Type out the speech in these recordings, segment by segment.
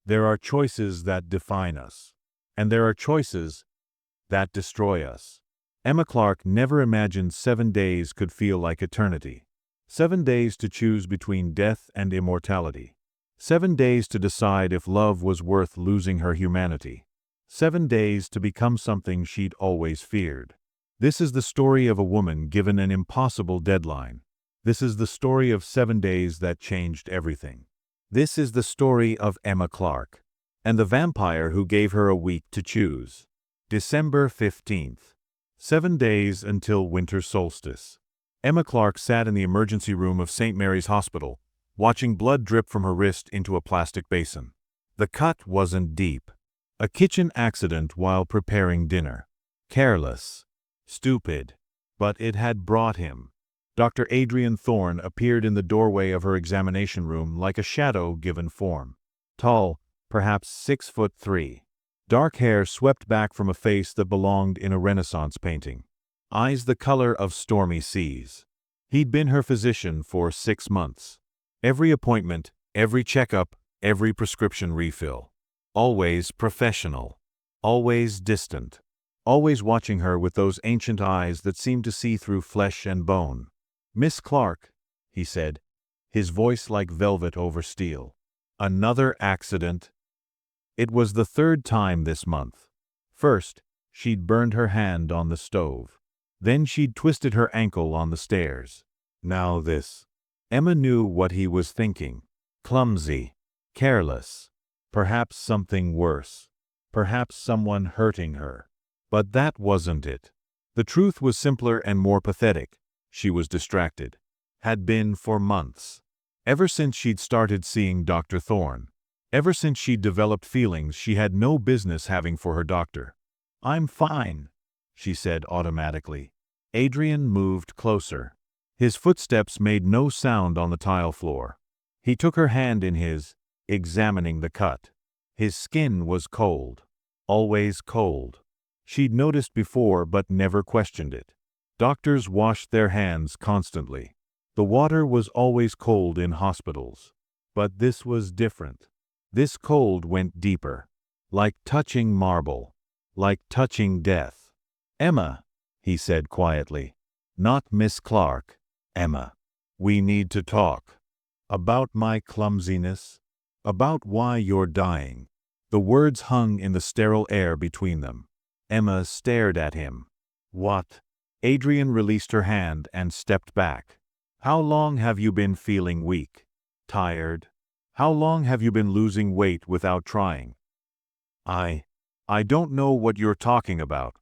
There are choices that define us. And there are choices that destroy us. Emma Clarke never imagined 7 days could feel like eternity. 7 days to choose between death and immortality. 7 days to decide if love was worth losing her humanity. 7 days to become something she'd always feared. This is the story of a woman given an impossible deadline. This is the story of 7 days that changed everything. This is the story of Emma Clarke and the vampire who gave her a week to choose. December 15th. 7 days until winter solstice. Emma Clarke sat in the emergency room of St. Mary's Hospital, watching blood drip from her wrist into a plastic basin. The cut wasn't deep. A kitchen accident while preparing dinner. Careless. Stupid. But it had brought him. Dr. Adrian Thorne appeared in the doorway of her examination room like a shadow given form. Tall, perhaps 6'3". Dark hair swept back from a face that belonged in a Renaissance painting. Eyes the color of stormy seas. He'd been her physician for 6 months. Every appointment, every checkup, every prescription refill. Always professional. Always distant. Always watching her with those ancient eyes that seemed to see through flesh and bone. "Miss Clarke," he said, his voice like velvet over steel. "Another accident?" It was the 3rd time this month. First, she'd burned her hand on the stove. Then she'd twisted her ankle on the stairs. Now this. Emma knew what he was thinking. Clumsy. Careless. Perhaps something worse. Perhaps someone hurting her. But that wasn't it. The truth was simpler and more pathetic. She was distracted. Had been for months. Ever since she'd started seeing Dr. Thorne. Ever since she'd developed feelings she had no business having for her doctor. "I'm fine," she said automatically. Adrian moved closer. His footsteps made no sound on the tile floor. He took her hand in his, examining the cut. His skin was cold. Always cold. She'd noticed before but never questioned it. Doctors washed their hands constantly. The water was always cold in hospitals. But this was different. This cold went deeper. Like touching marble. Like touching death. "Emma," he said quietly. "Not Miss Clarke. Emma. We need to talk. About my clumsiness. About why you're dying." The words hung in the sterile air between them. Emma stared at him. "What?" Adrian released her hand and stepped back. "How long have you been feeling weak? Tired? How long have you been losing weight without trying?" I don't know what you're talking about."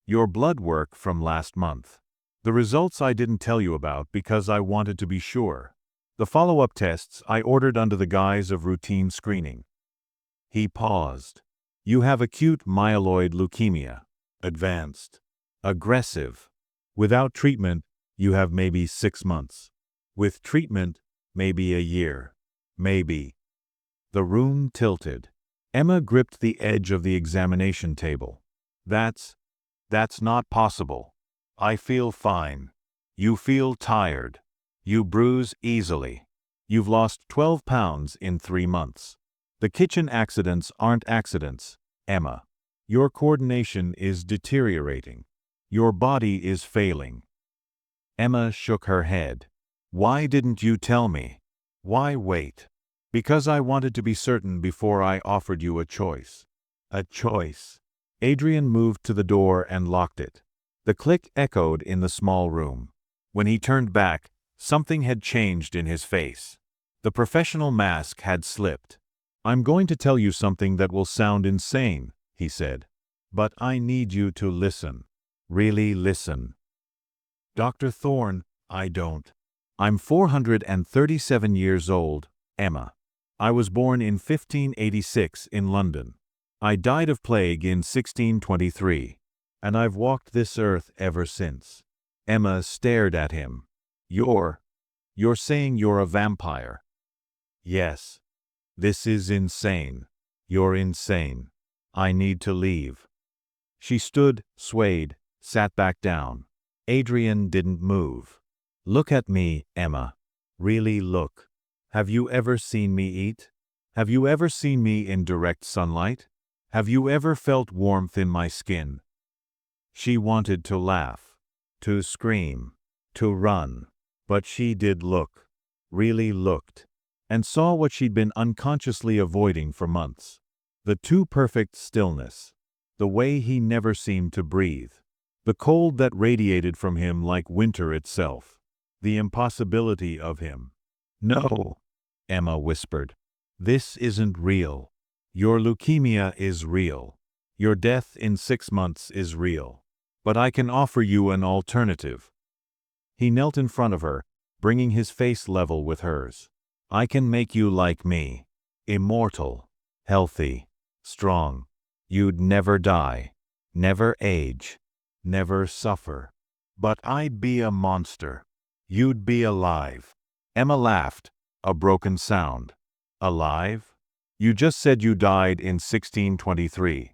"Your blood work from last month. The results I didn't tell you about because I wanted to be sure. The follow-up tests I ordered under the guise of routine screening." He paused. "You have acute myeloid leukemia. Advanced. Aggressive. Without treatment, you have maybe 6 months. With treatment, maybe a year. Maybe." The room tilted. Emma gripped the edge of the examination table. That's not possible. I feel fine. You feel tired. You bruise easily. You've lost 12 pounds in 3 months. The kitchen accidents aren't accidents, Emma. Your coordination is deteriorating. Your body is failing." Emma shook her head. "Why didn't you tell me? Why wait?" "Because I wanted to be certain before I offered you a choice." "A choice." Adrian moved to the door and locked it. The click echoed in the small room. When he turned back, something had changed in his face. The professional mask had slipped. "I'm going to tell you something that will sound insane," he said. "But I need you to listen. Really listen." "Dr. Thorne, I don't. I'm 437 years old, Emma. I was born in 1586 in London. I died of plague in 1623. And I've walked this earth ever since." Emma stared at him. You're saying you're a vampire?" "Yes. This is insane. You're insane. I need to leave." She stood, swayed, sat back down. Adrian didn't move. "Look at me, Emma. Really look. Have you ever seen me eat? Have you ever seen me in direct sunlight? Have you ever felt warmth in my skin? She wanted to laugh, to scream, to run, but she did look, really looked, and saw what she'd been unconsciously avoiding for months. The too perfect stillness, the way he never seemed to breathe, the cold that radiated from him like winter itself, the impossibility of him. "No," Emma whispered. "This isn't real. Your leukemia is real. Your death in 6 months is real. But I can offer you an alternative." He knelt in front of her, bringing his face level with hers. "I can make you like me. Immortal. Healthy. Strong. You'd never die. Never age. Never suffer. But I'd be a monster. You'd be alive." Emma laughed, a broken sound. "Alive? You just said you died in 1623.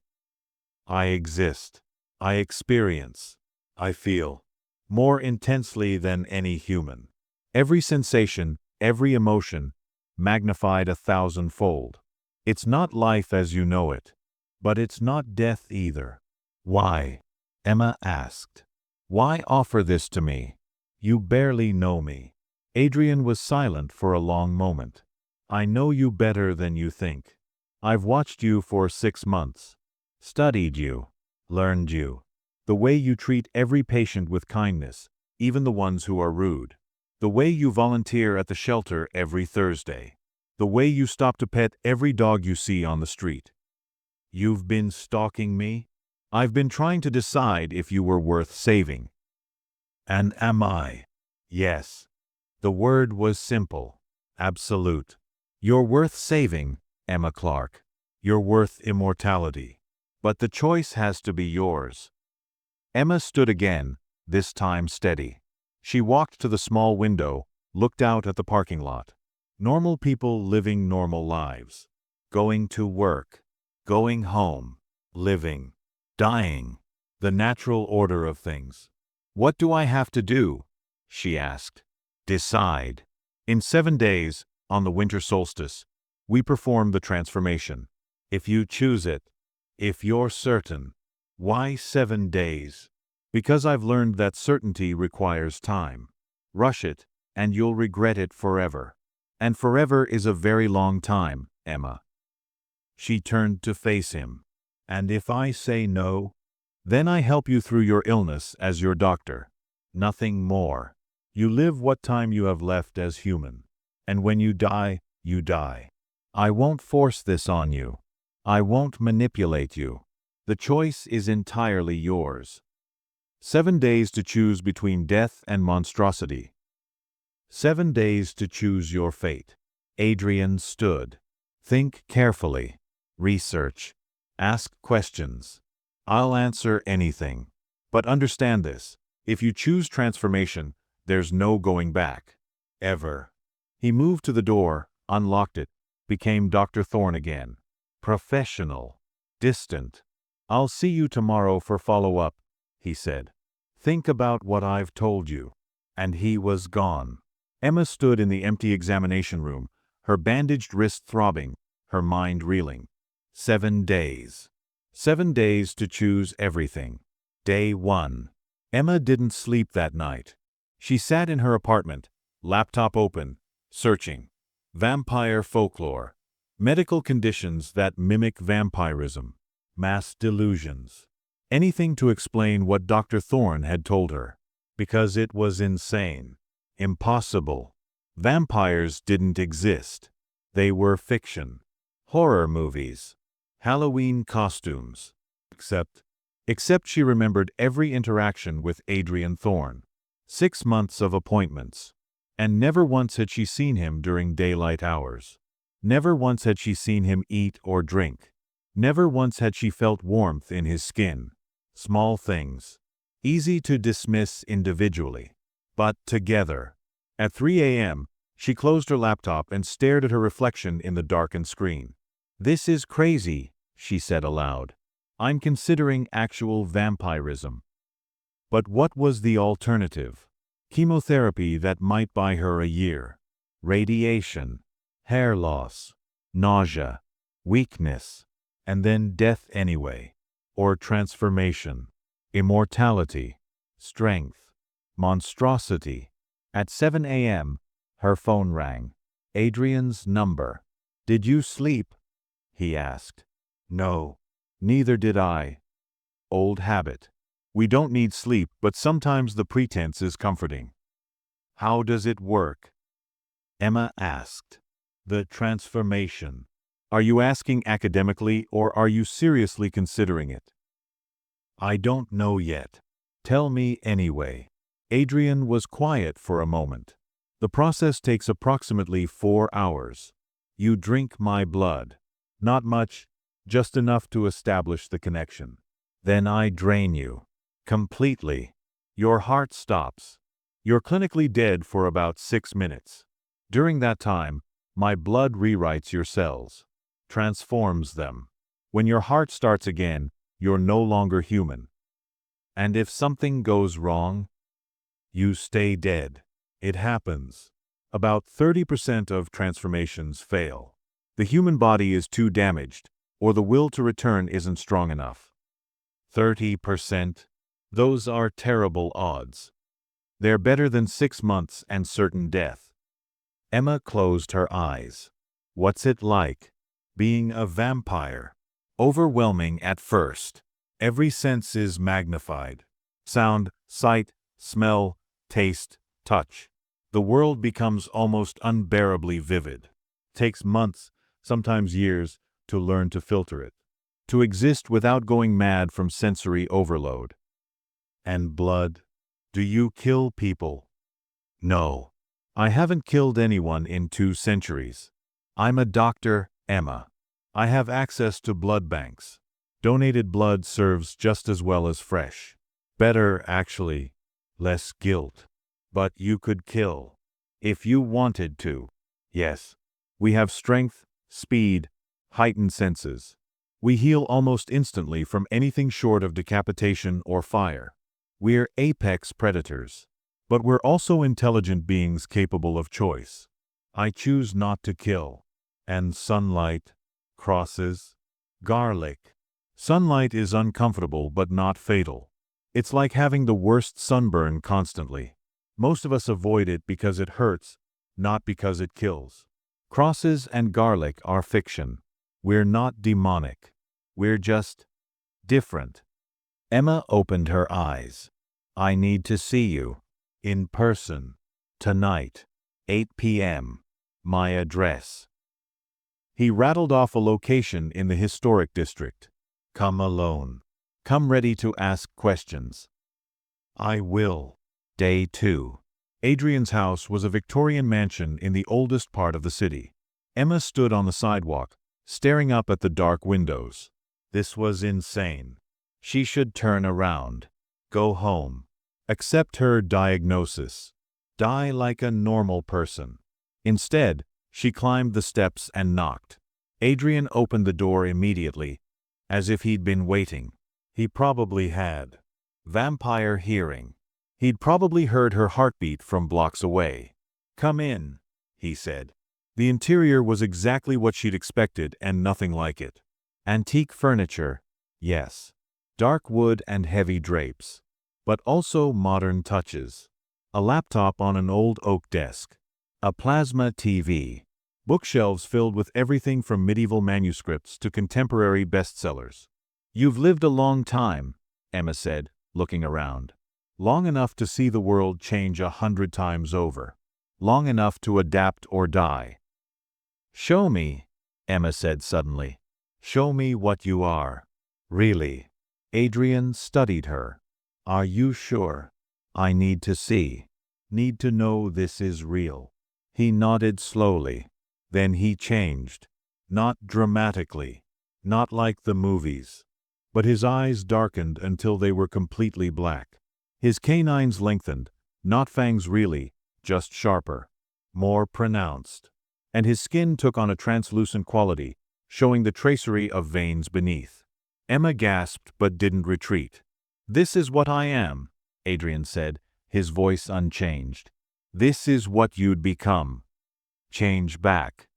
I exist. I experience. I feel. More intensely than any human. Every sensation, every emotion, magnified 1,000-fold. It's not life as you know it. But it's not death either." "Why?" Emma asked. "Why offer this to me? You barely know me." Adrian was silent for a long moment. "I know you better than you think. I've watched you for 6 months. Studied you. Learned you. The way you treat every patient with kindness, even the ones who are rude. The way you volunteer at the shelter every Thursday. The way you stop to pet every dog you see on the street. You've been stalking me? I've been trying to decide if you were worth saving. And am I?" Yes. The word was simple. Absolute. "You're worth saving, Emma Clarke. You're worth immortality. But the choice has to be yours." Emma stood again, this time steady. She walked to the small window, looked out at the parking lot. Normal people living normal lives. Going to work. Going home. Living. Dying. The natural order of things. "What do I have to do?" she asked. "Decide. In 7 days, on the winter solstice, we perform the transformation. If you choose it, if you're certain." "Why 7 days?" "Because I've learned that certainty requires time. Rush it, and you'll regret it forever. And forever is a very long time, Emma." She turned to face him. "And if I say no? Then I help you through your illness as your doctor. Nothing more. You live what time you have left as human. And when you die, you die. I won't force this on you. I won't manipulate you. The choice is entirely yours. 7 days to choose between death and monstrosity. 7 days to choose your fate." Adrian stood. "Think carefully. Research. Ask questions. I'll answer anything. But understand this. If you choose transformation, there's no going back. Ever." He moved to the door, unlocked it, became Dr. Thorne again. Professional. Distant. "I'll see you tomorrow for follow-up," he said. "Think about what I've told you." And he was gone. Emma stood in the empty examination room, her bandaged wrist throbbing, her mind reeling. 7 days. 7 days to choose everything. Day 1. Emma didn't sleep that night. She sat in her apartment, laptop open, searching. Vampire folklore. Medical conditions that mimic vampirism. Mass delusions. Anything to explain what Dr. Thorne had told her. Because it was insane. Impossible. Vampires didn't exist. They were fiction. Horror movies. Halloween costumes. Except she remembered every interaction with Adrian Thorne. 6 months of appointments. And never once had she seen him during daylight hours. Never once had she seen him eat or drink. Never once had she felt warmth in his skin. Small things. Easy to dismiss individually. But together. At 3 a.m., she closed her laptop and stared at her reflection in the darkened screen. "This is crazy," she said aloud. "I'm considering actual vampirism." But what was the alternative? Chemotherapy that might buy her a year. Radiation. Hair loss. nausea, weakness, and then death anyway, or transformation, immortality, strength, monstrosity. At 7 a.m., her phone rang. Adrian's number. "Did you sleep?" he asked. "No. Neither did I." Old habit. We don't need sleep, but sometimes the pretense is comforting. "How does it work?" Emma asked. "The transformation. Are you asking academically or are you seriously considering it?" "I don't know yet." "Tell me anyway." Adrian was quiet for a moment. "The process takes approximately 4 hours. You drink my blood. Not much, just enough to establish the connection. Then I drain you. Completely. Your heart stops. You're clinically dead for about 6 minutes. During that time, my blood rewrites your cells, transforms them. When your heart starts again, you're no longer human. And if something goes wrong, you stay dead. It happens. About 30% of transformations fail. The human body is too damaged, or the will to return isn't strong enough. 30%? Those are terrible odds. They're better than 6 months and certain death." Emma closed her eyes. "What's it like, being a vampire?" "Overwhelming at first. Every sense is magnified. Sound, sight, smell, taste, touch. The world becomes almost unbearably vivid. Takes months, sometimes years, to learn to filter it. To exist without going mad from sensory overload." "And blood? Do you kill people?" "No. I haven't killed anyone in 2 centuries. I'm a doctor, Emma. I have access to blood banks. Donated blood serves just as well as fresh. Better, actually. Less guilt. But you could kill. If you wanted to." "Yes. We have strength, speed, heightened senses. We heal almost instantly from anything short of decapitation or fire. We're apex predators. But we're also intelligent beings capable of choice. I choose not to kill." "And sunlight, crosses, garlic." "Sunlight is uncomfortable but not fatal. It's like having the worst sunburn constantly. Most of us avoid it because it hurts, not because it kills. Crosses and garlic are fiction. We're not demonic. We're just different." Emma opened her eyes. "I need to see you. In person. Tonight. 8 p.m. My address." He rattled off a location in the historic district. "Come alone. Come ready to ask questions." "I will." Day 2. Adrian's house was a Victorian mansion in the oldest part of the city. Emma stood on the sidewalk, staring up at the dark windows. This was insane. She should turn around. Go home. Accept her diagnosis. Die like a normal person. Instead, she climbed the steps and knocked. Adrian opened the door immediately, as if he'd been waiting. He probably had. Vampire hearing. He'd probably heard her heartbeat from blocks away. "Come in," he said. The interior was exactly what she'd expected and nothing like it. Antique furniture, yes. Dark wood and heavy drapes. But also modern touches. A laptop on an old oak desk. A plasma TV. Bookshelves filled with everything from medieval manuscripts to contemporary bestsellers. "You've lived a long time," Emma said, looking around. "Long enough to see the world change 100 times over. Long enough to adapt or die." "Show me," Emma said suddenly. "Show me what you are. Really." Adrian studied her. "Are you sure?" "I need to see. Need to know this is real." He nodded slowly. Then he changed. Not dramatically. Not like the movies. But his eyes darkened until they were completely black. His canines lengthened, not fangs really, just sharper. More pronounced. And his skin took on a translucent quality, showing the tracery of veins beneath. Emma gasped but didn't retreat. "This is what I am," Adrian said, his voice unchanged. "This is what you'd become. Change back."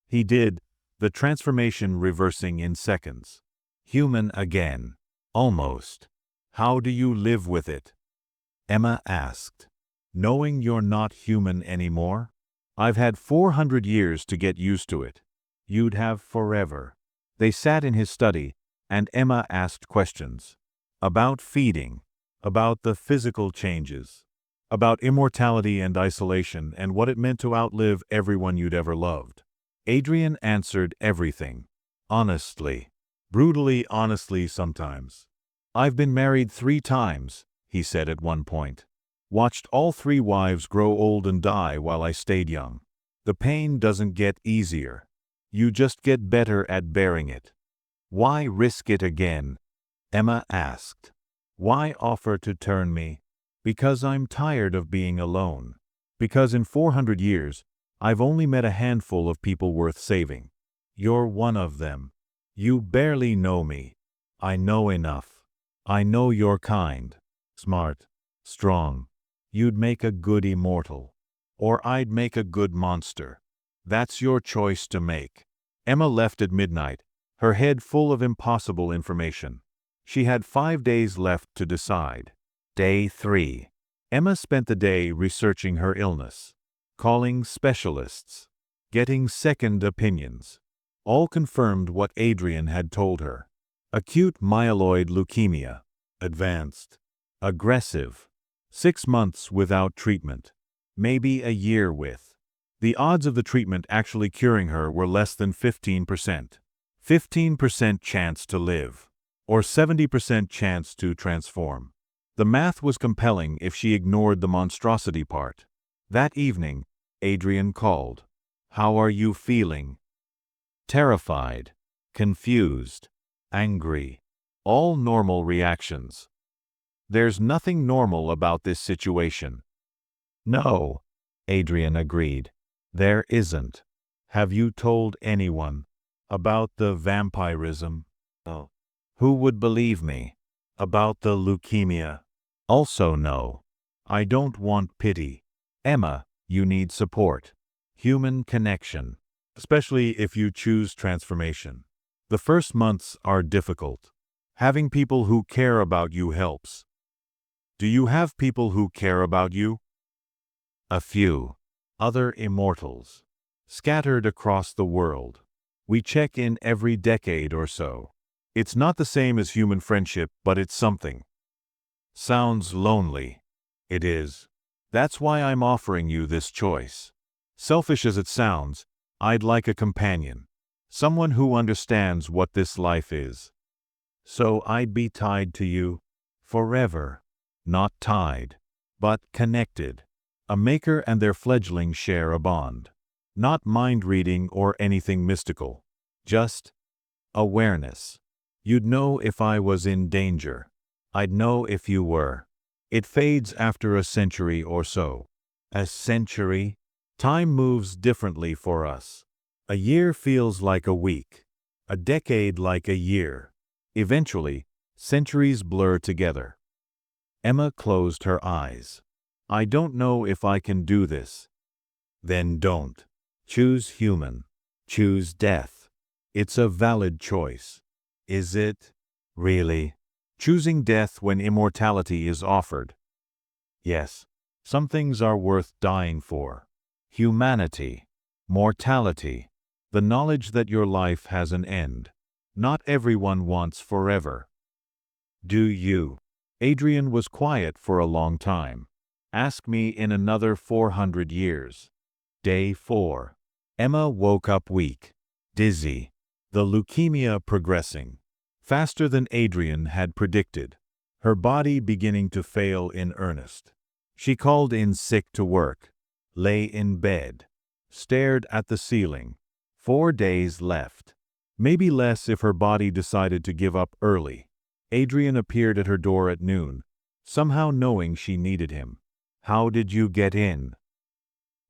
He did, the transformation reversing in seconds. Human again. Almost. How do you live with it? Emma asked. Knowing you're not human anymore? I've had 400 years to get used to it. You'd have forever. They sat in his study, and Emma asked questions. About feeding. About the physical changes. About immortality and isolation and what it meant to outlive everyone you'd ever loved. Adrian answered everything. Honestly. Brutally honestly sometimes. I've been married 3 times, he said at one point. Watched all 3 wives grow old and die while I stayed young. The pain doesn't get easier. You just get better at bearing it. Why risk it again? Emma asked. Why offer to turn me? Because I'm tired of being alone. Because in 400 years, I've only met a handful of people worth saving. You're one of them. You barely know me. I know enough. I know your kind. Smart. Strong. You'd make a good immortal. Or I'd make a good monster. That's your choice to make. Emma left at midnight, her head full of impossible information. She had 5 days left to decide. Day 3. Emma spent the day researching her illness, calling specialists, getting second opinions. All confirmed what Adrian had told her. Acute myeloid leukemia. Advanced. Aggressive. 6 months without treatment. Maybe a year with. The odds of the treatment actually curing her were less than 15%. 15% chance to live. Or 70% chance to transform. The math was compelling if she ignored the monstrosity part. That evening, Adrian called. How are you feeling? Terrified. Confused. Angry. All normal reactions. There's nothing normal about this situation. No, Adrian agreed. There isn't. Have you told anyone about the vampirism? Oh. Who would believe me? About the leukemia? Also no. I don't want pity. Emma, you need support. Human connection. Especially if you choose transformation. The first months are difficult. Having people who care about you helps. Do you have people who care about you? A few. Other immortals. Scattered across the world. We check in every decade or so. It's not the same as human friendship, but it's something. Sounds lonely. It is. That's why I'm offering you this choice. Selfish as it sounds, I'd like a companion. Someone who understands what this life is. So I'd be tied to you. Forever. Not tied. But connected. A maker and their fledgling share a bond. Not mind-reading or anything mystical. Just awareness. You'd know if I was in danger. I'd know if you were. It fades after a century or so. A century? Time moves differently for us. A year feels like a week. A decade like a year. Eventually, centuries blur together. Emma closed her eyes. I don't know if I can do this. Then don't. Choose human. Choose death. It's a valid choice. Is it? Really? Choosing death when immortality is offered? Yes. Some things are worth dying for. Humanity. Mortality. The knowledge that your life has an end. Not everyone wants forever. Do you? Adrian was quiet for a long time. Ask me in another 400 years. Day 4. Emma woke up weak. Dizzy. The leukemia progressing. Faster than Adrian had predicted. Her body beginning to fail in earnest. She called in sick to work. Lay in bed. Stared at the ceiling. 4 days left. Maybe less if her body decided to give up early. Adrian appeared at her door at noon, somehow knowing she needed him. How did you get in?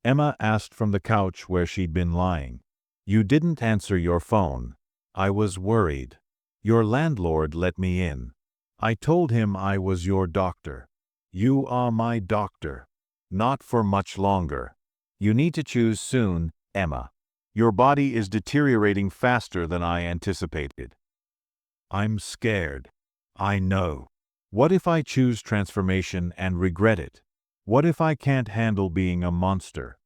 Emma asked from the couch where she'd been lying. You didn't answer your phone. I was worried. Your landlord let me in. I told him I was your doctor. You are my doctor. Not for much longer. You need to choose soon, Emma. Your body is deteriorating faster than I anticipated. I'm scared. I know. What if I choose transformation and regret it? What if I can't handle being a monster?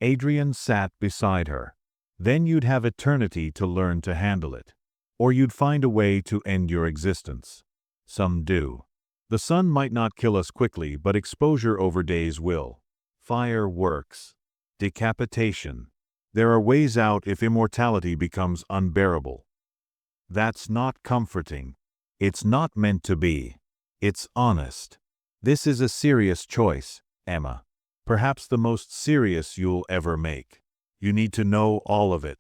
Adrian sat beside her. Then you'd have eternity to learn to handle it. Or you'd find a way to end your existence. Some do. The sun might not kill us quickly, but exposure over days will. Fire works. Decapitation. There are ways out if immortality becomes unbearable. That's not comforting. It's not meant to be. It's honest. This is a serious choice, Emma. Perhaps the most serious you'll ever make. You need to know all of it.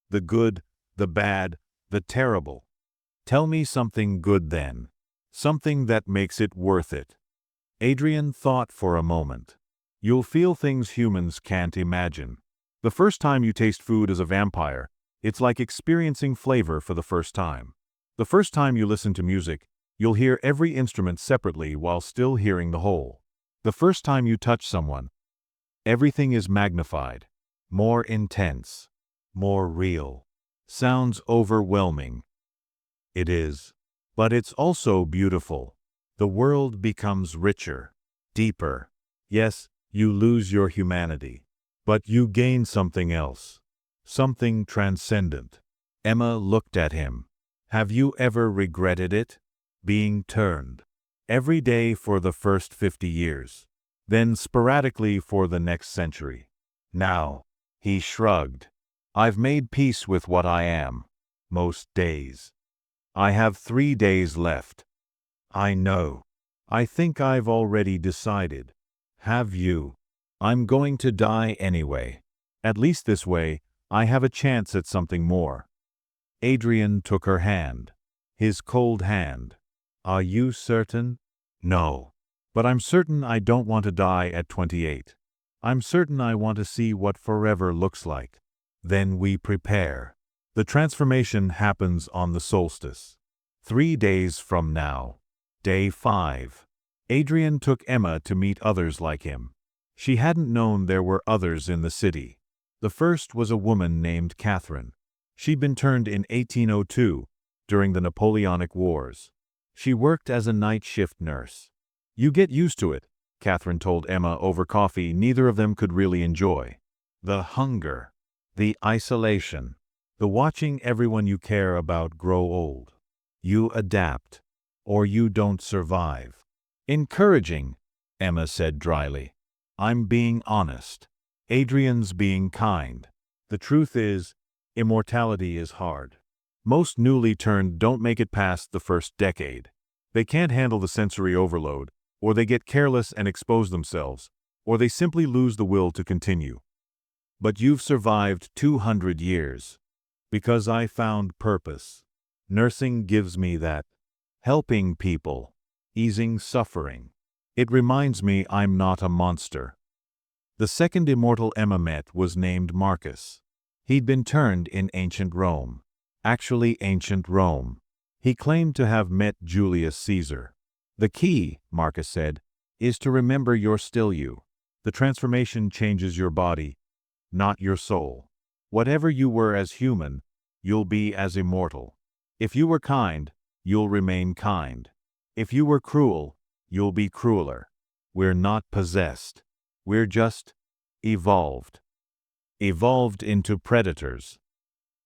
The good, the bad, the terrible. Tell me something good then. Something that makes it worth it. Adrian thought for a moment. You'll feel things humans can't imagine. The first time you taste food as a vampire, it's like experiencing flavor for the first time. The first time you listen to music, you'll hear every instrument separately while still hearing the whole. The first time you touch someone, everything is magnified, more intense, more real. Sounds overwhelming. It is. But it's also beautiful. The world becomes richer, deeper. Yes, you lose your humanity. But you gain something else. Something transcendent. Emma looked at him. Have you ever regretted it? Being turned. Every day for the first 50 years. Then sporadically for the next century. Now, he shrugged. I've made peace with what I am. Most days. I have 3 days left. I know. I think I've already decided. Have you? I'm going to die anyway. At least this way, I have a chance at something more. Adrian took her hand. His cold hand. Are you certain? No. But I'm certain I don't want to die at 28. I'm certain I want to see what forever looks like. Then we prepare. The transformation happens on the solstice. 3 days from now. Day 5. Adrian took Emma to meet others like him. She hadn't known there were others in the city. The first was a woman named Catherine. She'd been turned in 1802, during the Napoleonic Wars. She worked as a night shift nurse. You get used to it, Catherine told Emma over coffee neither of them could really enjoy. The hunger. The isolation. The watching everyone you care about grow old. You adapt. Or you don't survive. Encouraging, Emma said dryly. I'm being honest. Adrian's being kind. The truth is, immortality is hard. Most newly turned don't make it past the first decade. They can't handle the sensory overload, or they get careless and expose themselves, or they simply lose the will to continue. But you've survived 200 years. Because I found purpose. Nursing gives me that. Helping people. Easing suffering. It reminds me I'm not a monster. The second immortal Emma met was named Marcus. He'd been turned in ancient Rome. Actually ancient Rome. He claimed to have met Julius Caesar. The key, Marcus said, is to remember you're still you. The transformation changes your body, not your soul. Whatever you were as human, you'll be as immortal. If you were kind, you'll remain kind. If you were cruel, you'll be crueler. We're not possessed. We're just evolved. Evolved into predators.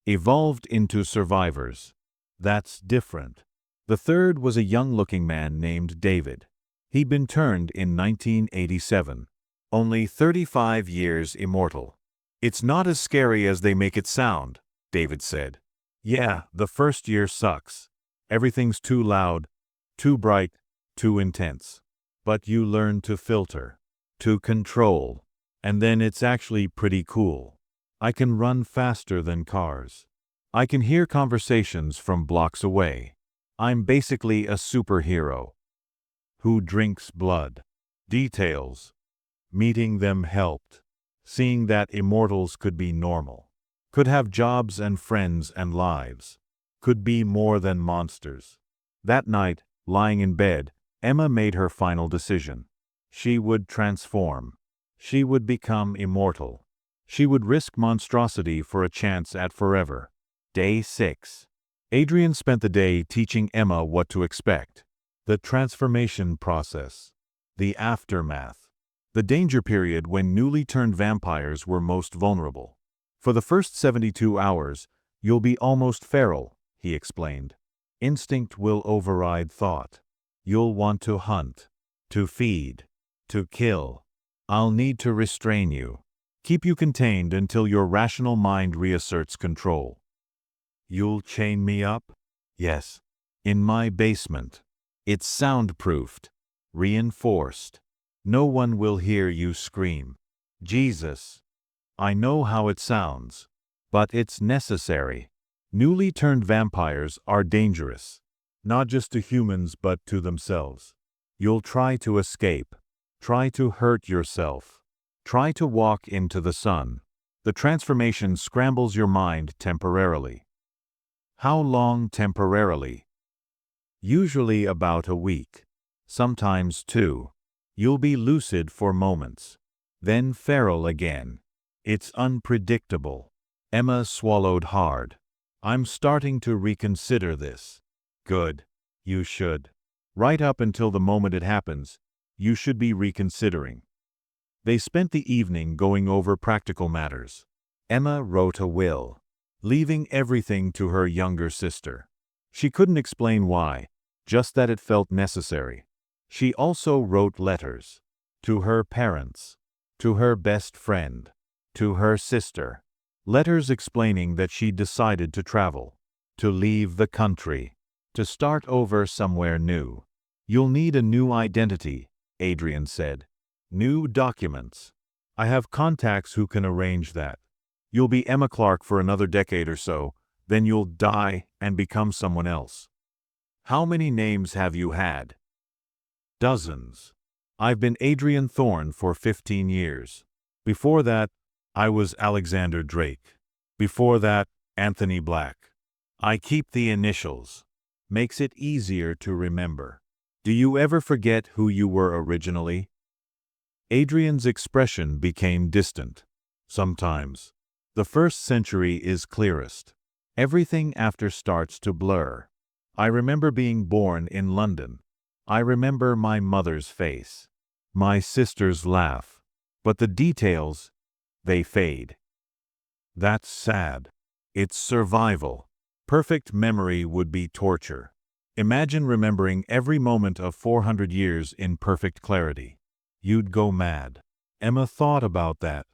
Evolved into survivors. That's different. The third was a young-looking man named David. He'd been turned in 1987. Only 35 years immortal. It's not as scary as they make it sound, David said. Yeah, the first year sucks. Everything's too loud, too bright, too intense. But you learn to filter, to control, and then it's actually pretty cool. I can run faster than cars. I can hear conversations from blocks away. I'm basically a superhero. Who drinks blood? Details. Meeting them helped. Seeing that immortals could be normal. Could have jobs and friends and lives. Could be more than monsters. That night, lying in bed, Emma made her final decision. She would transform. She would become immortal. She would risk monstrosity for a chance at forever. Day 6. Adrian spent the day teaching Emma what to expect. The transformation process. The aftermath. The danger period when newly turned vampires were most vulnerable. For the first 72 hours, you'll be almost feral, he explained. Instinct will override thought. You'll want to hunt, to feed, to kill. I'll need to restrain you. Keep you contained until your rational mind reasserts control. You'll chain me up? Yes. In my basement. It's soundproofed. Reinforced. No one will hear you scream. Jesus. I know how it sounds. But it's necessary. Newly turned vampires are dangerous. Not just to humans but to themselves. You'll try to escape. Try to hurt yourself. Try to walk into the sun. The transformation scrambles your mind temporarily. How long temporarily? Usually about a week. Sometimes 2. You'll be lucid for moments. Then feral again. It's unpredictable. Emma swallowed hard. I'm starting to reconsider this. Good. You should. Right up until the moment it happens, you should be reconsidering. They spent the evening going over practical matters. Emma wrote a will, leaving everything to her younger sister. She couldn't explain why, just that it felt necessary. She also wrote letters. To her parents. To her best friend. To her sister. Letters explaining that she'd decided to travel. To leave the country. To start over somewhere new. You'll need a new identity, Adrian said. New documents. I have contacts who can arrange that. You'll be Emma Clarke for another decade or so, then you'll die and become someone else. How many names have you had? Dozens. I've been Adrian Thorne for 15 years. Before that, I was Alexander Drake. Before that, Anthony Black. I keep the initials. Makes it easier to remember. Do you ever forget who you were originally? Adrian's expression became distant. Sometimes. The first century is clearest. Everything after starts to blur. I remember being born in London. I remember my mother's face. My sister's laugh. But the details, they fade. That's sad. It's survival. Perfect memory would be torture. Imagine remembering every moment of 400 years in perfect clarity. You'd go mad. Emma thought about that.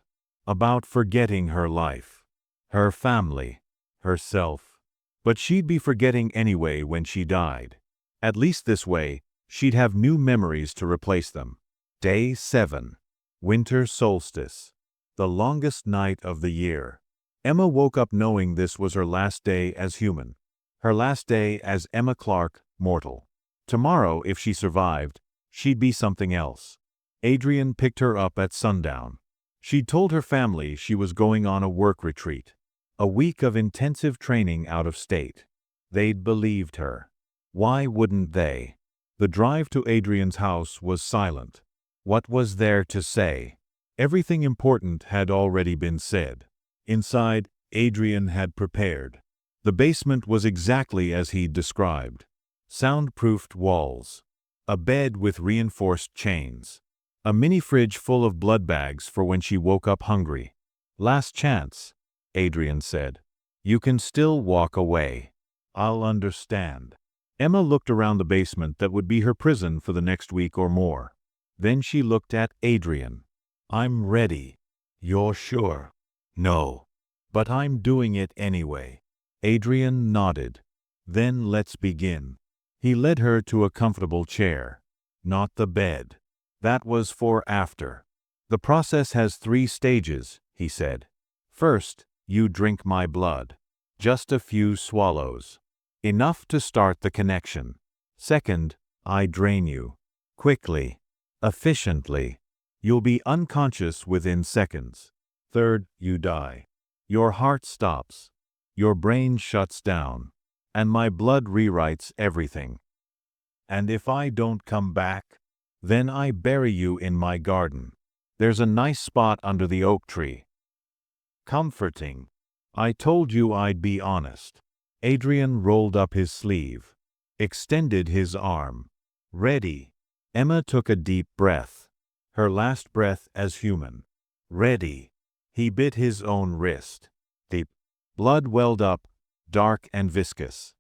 About forgetting her life. Her family. Herself. But she'd be forgetting anyway when she died. At least this way, she'd have new memories to replace them. Day 7. Winter solstice. The longest night of the year. Emma woke up knowing this was her last day as human. Her last day as Emma Clarke, mortal. Tomorrow, if she survived, she'd be something else. Adrian picked her up at sundown. She'd told her family she was going on a work retreat. A week of intensive training out of state. They'd believed her. Why wouldn't they? The drive to Adrian's house was silent. What was there to say? Everything important had already been said. Inside, Adrian had prepared. The basement was exactly as he'd described. Soundproofed walls. A bed with reinforced chains. A mini fridge full of blood bags for when she woke up hungry. Last chance, Adrian said. You can still walk away. I'll understand. Emma looked around the basement that would be her prison for the next week or more. Then she looked at Adrian. I'm ready. You're sure? No. But I'm doing it anyway. Adrian nodded. Then let's begin. He led her to a comfortable chair. Not the bed. That was for after. The process has 3 stages, he said. First, you drink my blood. Just a few swallows. Enough to start the connection. Second, I drain you. Quickly. Efficiently. You'll be unconscious within seconds. Third, you die. Your heart stops. Your brain shuts down. And my blood rewrites everything. And if I don't come back, then I bury you in my garden. There's a nice spot under the oak tree. Comforting. I told you I'd be honest. Adrian rolled up his sleeve, extended his arm. Ready. Emma took a deep breath. Her last breath as human. Ready. He bit his own wrist. Deep. Blood welled up, dark and viscous.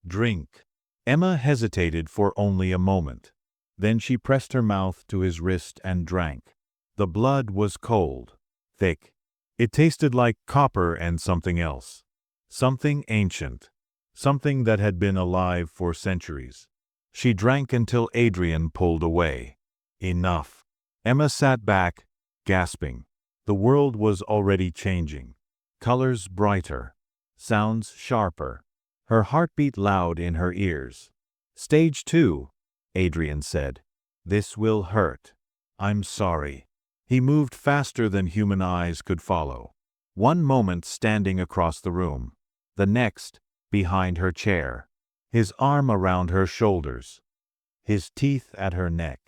Drink. Emma hesitated for only a moment. Then she pressed her mouth to his wrist and drank. The blood was cold, thick. It tasted like copper and something else. Something ancient. Something that had been alive for centuries. She drank until Adrian pulled away. Enough. Emma sat back, gasping. The world was already changing. Colors brighter. Sounds sharper. Her heartbeat loud in her ears. Stage 2, Adrian said. This will hurt. I'm sorry. He moved faster than human eyes could follow. One moment standing across the room. The next, behind her chair. His arm around her shoulders. His teeth at her neck.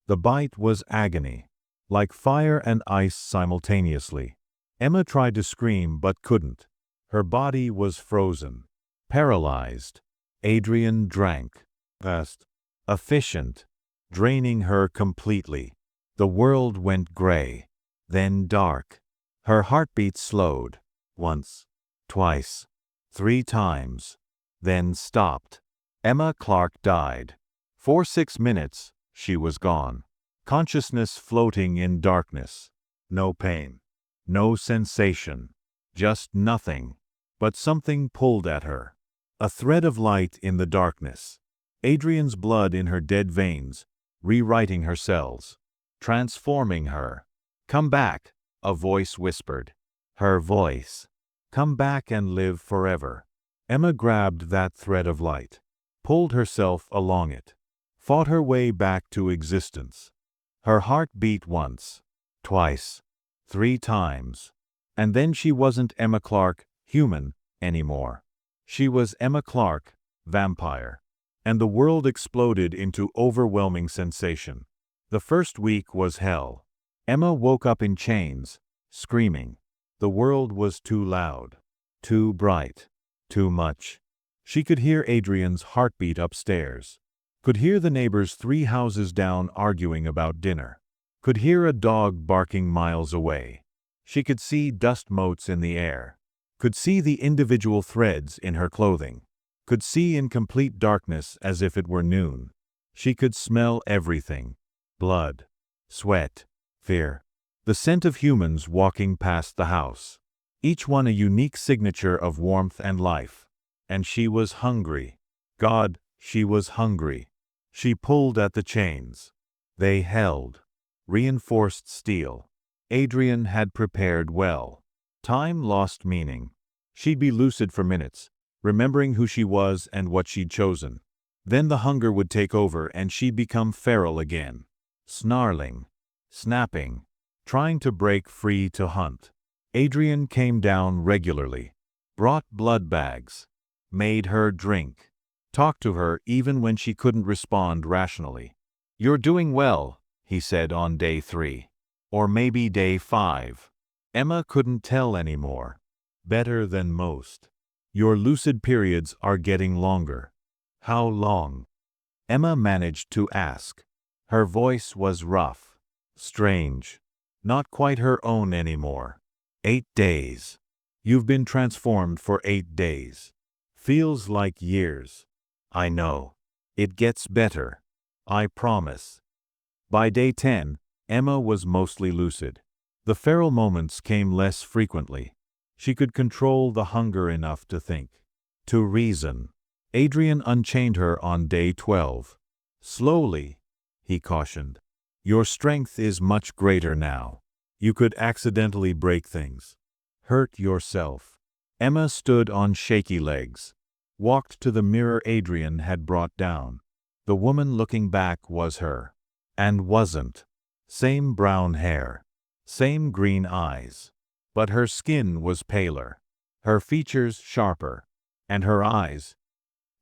The bite was agony. Like fire and ice simultaneously. Emma tried to scream but couldn't. Her body was frozen. Paralyzed. Adrian drank. Fast. Efficient. Draining her completely. The world went gray. Then dark. Her heartbeat slowed. Once. Twice. 3 times. Then stopped. Emma Clarke died. For 6 minutes, she was gone. Consciousness floating in darkness. No pain. No sensation. Just nothing. But something pulled at her. A thread of light in the darkness. Adrian's blood in her dead veins, rewriting her cells. Transforming her. Come back, a voice whispered. Her voice. Come back and live forever. Emma grabbed that thread of light. Pulled herself along it. Fought her way back to existence. Her heart beat once. Twice. 3 times. And then she wasn't Emma Clarke, human, anymore. She was Emma Clarke, vampire. And the world exploded into overwhelming sensation. The first week was hell. Emma woke up in chains, screaming. The world was too loud. Too bright. Too much. She could hear Adrian's heartbeat upstairs. Could hear the neighbors 3 houses down arguing about dinner. Could hear a dog barking miles away. She could see dust motes in the air. Could see the individual threads in her clothing. Could see in complete darkness as if it were noon. She could smell everything. Blood. Sweat. Fear. The scent of humans walking past the house. Each one a unique signature of warmth and life. And she was hungry. God, she was hungry. She pulled at the chains. They held. Reinforced steel. Adrian had prepared well. Time lost meaning. She'd be lucid for minutes, remembering who she was and what she'd chosen. Then the hunger would take over and she'd become feral again. Snarling. Snapping. Trying to break free to hunt. Adrian came down regularly. Brought blood bags. Made her drink. Talked to her even when she couldn't respond rationally. You're doing well, he said on day 3. Or maybe day 5. Emma couldn't tell anymore. Better than most. Your lucid periods are getting longer. How long? Emma managed to ask. Her voice was rough. Strange. Not quite her own anymore. 8 days. You've been transformed for 8 days. Feels like years. I know. It gets better. I promise. By day 10, Emma was mostly lucid. The feral moments came less frequently. She could control the hunger enough to think. To reason. Adrian unchained her on day 12. Slowly, he cautioned. Your strength is much greater now. You could accidentally break things. Hurt yourself. Emma stood on shaky legs. Walked to the mirror Adrian had brought down. The woman looking back was her. And wasn't. Same brown hair. Same green eyes. But her skin was paler. Her features sharper. And her eyes.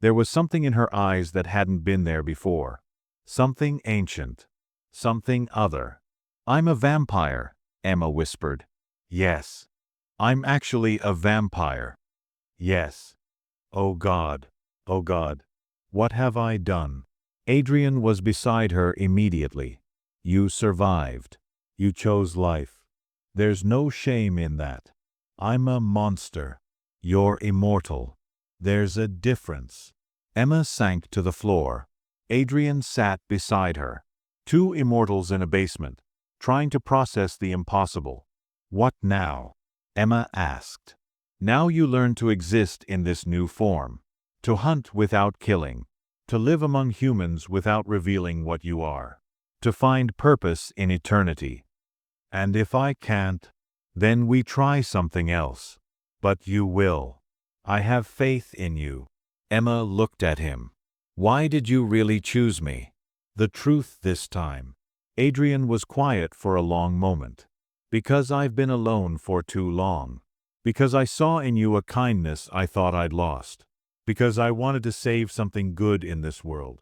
There was something in her eyes that hadn't been there before. Something ancient. Something other. I'm a vampire, Emma whispered. Yes. I'm actually a vampire. Yes. Oh God. Oh God. What have I done? Adrian was beside her immediately. You survived. You chose life. There's no shame in that. I'm a monster. You're immortal. There's a difference. Emma sank to the floor. Adrian sat beside her. Two immortals in a basement, trying to process the impossible. What now? Emma asked. Now you learn to exist in this new form. To hunt without killing. To live among humans without revealing what you are. To find purpose in eternity. And if I can't, then we try something else. But you will. I have faith in you. Emma looked at him. Why did you really choose me? The truth this time. Adrian was quiet for a long moment. Because I've been alone for too long. Because I saw in you a kindness I thought I'd lost. Because I wanted to save something good in this world.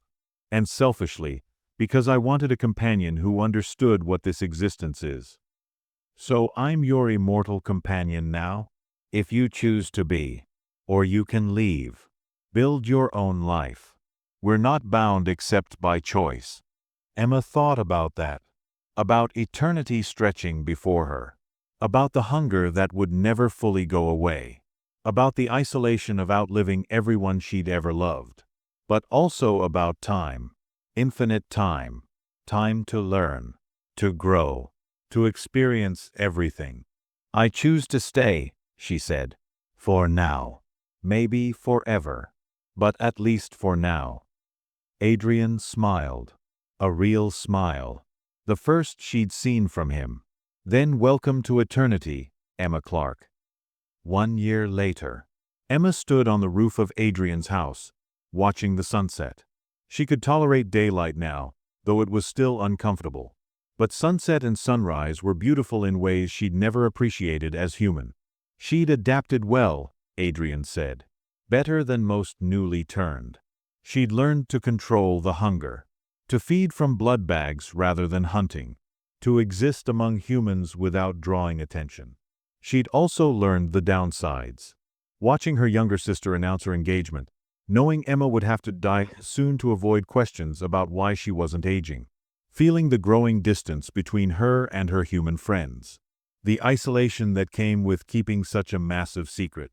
And selfishly, because I wanted a companion who understood what this existence is. So I'm your immortal companion now? If you choose to be. Or you can leave. Build your own life. We're not bound except by choice. Emma thought about that. About eternity stretching before her. About the hunger that would never fully go away. About the isolation of outliving everyone she'd ever loved. But also about time. Infinite time. Time to learn. To grow. To experience everything. I choose to stay, she said. For now. Maybe forever. But at least for now. Adrian smiled. A real smile. The first she'd seen from him. Then welcome to eternity, Emma Clarke. 1 year later. Emma stood on the roof of Adrian's house, watching the sunset. She could tolerate daylight now, though it was still uncomfortable. But sunset and sunrise were beautiful in ways she'd never appreciated as human. She'd adapted well, Adrian said. Better than most newly turned. She'd learned to control the hunger. To feed from blood bags rather than hunting. To exist among humans without drawing attention. She'd also learned the downsides. Watching her younger sister announce her engagement, knowing Emma would have to die soon to avoid questions about why she wasn't aging. Feeling the growing distance between her and her human friends. The isolation that came with keeping such a massive secret.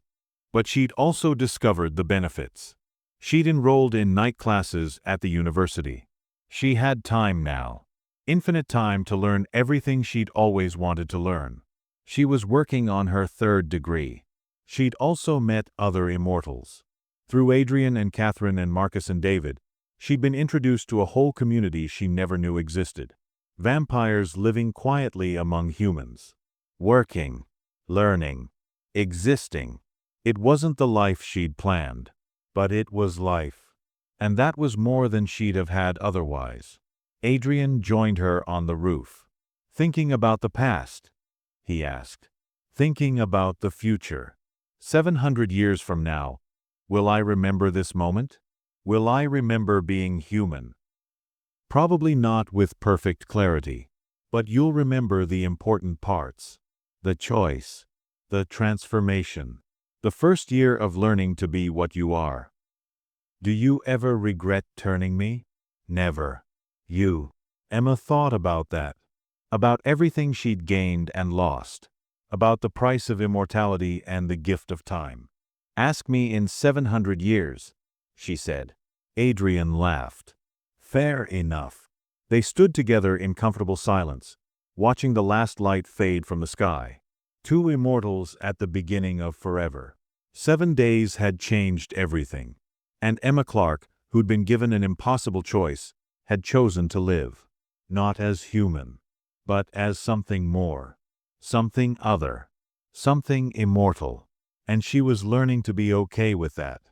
But she'd also discovered the benefits. She'd enrolled in night classes at the university. She had time now. Infinite time to learn everything she'd always wanted to learn. She was working on her 3rd degree. She'd also met other immortals. Through Adrian and Catherine and Marcus and David, she'd been introduced to a whole community she never knew existed. Vampires living quietly among humans. Working. Learning. Existing. It wasn't the life she'd planned. But it was life. And that was more than she'd have had otherwise. Adrian joined her on the roof. Thinking about the past? He asked. Thinking about the future. 700 years from now, will I remember this moment? Will I remember being human? Probably not with perfect clarity. But you'll remember the important parts. The choice. The transformation. The first year of learning to be what you are. Do you ever regret turning me? Never. You. Emma thought about that. About everything she'd gained and lost. About the price of immortality and the gift of time. Ask me in 700 years, she said. Adrian laughed. Fair enough. They stood together in comfortable silence, watching the last light fade from the sky. Two immortals at the beginning of forever. 7 days had changed everything. And Emma Clarke, who'd been given an impossible choice, had chosen to live. Not as human, but as something more. Something other. Something immortal. And she was learning to be okay with that.